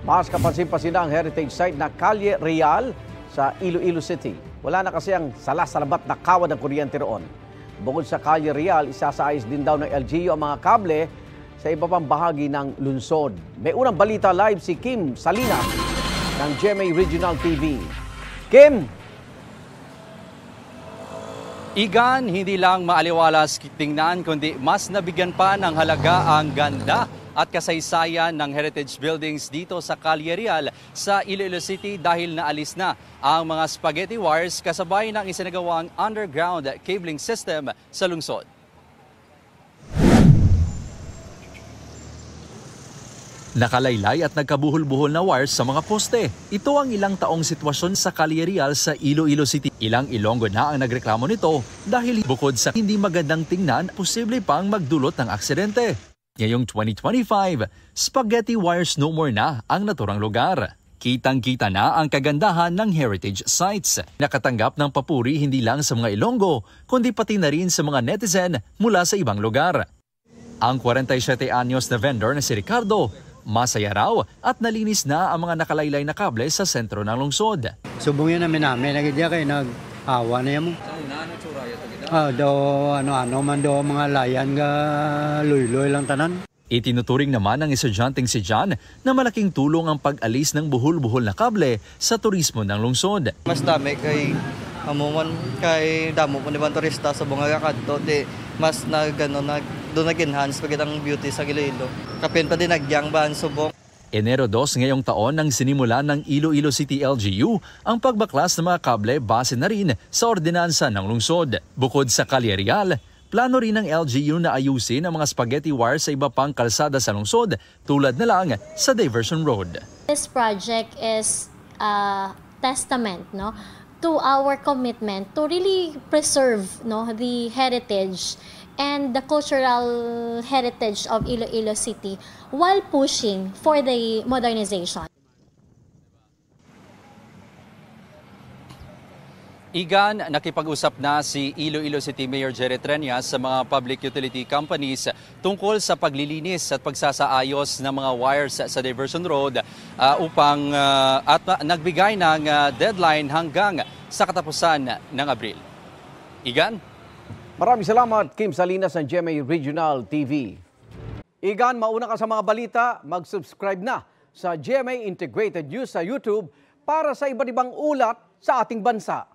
Mas kapansin-pansin ang heritage site na Calle Real sa Iloilo City. Wala na kasi ang salas-salabat na kawad ng kuryente roon. Bukod sa Calle Real, isasaayos din daw ng LGU ang mga kable sa iba pang bahagi ng lungsod. May unang balita live si Kim Salinas ng GMA Regional TV. Kim! Igan, hindi lang maaliwalas tingnan kundi mas nabigyan pa ng halaga ang ganda at kasaysayan ng heritage buildings dito sa Calle Real sa Iloilo City dahil naalis na ang mga spaghetti wires kasabay ng isinagawang underground cabling system sa lungsod. Nakalaylay at nagkabuhol-buhol na wires sa mga poste. Ito ang ilang taong sitwasyon sa Calle Real sa Iloilo City. Ilang Ilonggo na ang nagreklamo nito dahil bukod sa hindi magandang tingnan, posible pang magdulot ng aksidente. Ngayong 2025, spaghetti wires no more na ang naturang lugar. Kitang-kita na ang kagandahan ng heritage sites. Nakatanggap ng papuri hindi lang sa mga Ilonggo, kundi pati na rin sa mga netizen mula sa ibang lugar. Ang 47 anyos na vendor na si Ricardo, masaya raw at nalinis na ang mga nakalaylay na kable sa sentro ng lungsod. Subong yun namin nagidya kayo nag-awa na yan mo. Ano man do mga layan ga luy-luy lang tanan. Itinuturing naman ng estudyanteng si John na malaking tulong ang pag-alis ng buhol-buhol na kable sa turismo ng lungsod. Mas dami kay amuman kay damo po ni turista sa bunga kadto di mas doon nag-enhance pagkitang beauty sa Iloilo. Kapin pa din nagyang bahan subong. Enero 2 ngayong taon nang sinimula ng Iloilo City LGU ang pagbaklas ng mga kable base na rin sa ordinansa ng lungsod. Bukod sa Calle Real, plano rin ng LGU na ayusin ang mga spaghetti wire sa iba pang kalsada sa lungsod tulad na lang sa Diversion Road. This project is a testament to our commitment to really preserve the heritage and the cultural heritage of Iloilo City while pushing for the modernization. Igan, nakipag-usap na si Iloilo City Mayor Jerry Treñas sa mga public utility companies tungkol sa paglilinis at pagsasaayos ng mga wires sa Diversion Road at nagbigay ng deadline hanggang sa katapusan ng Abril. Igan? Maraming salamat, Kim Salinas ng GMA Regional TV. Igan, mauna ka sa mga balita, mag-subscribe na sa GMA Integrated News sa YouTube para sa iba't ibang ulat sa ating bansa.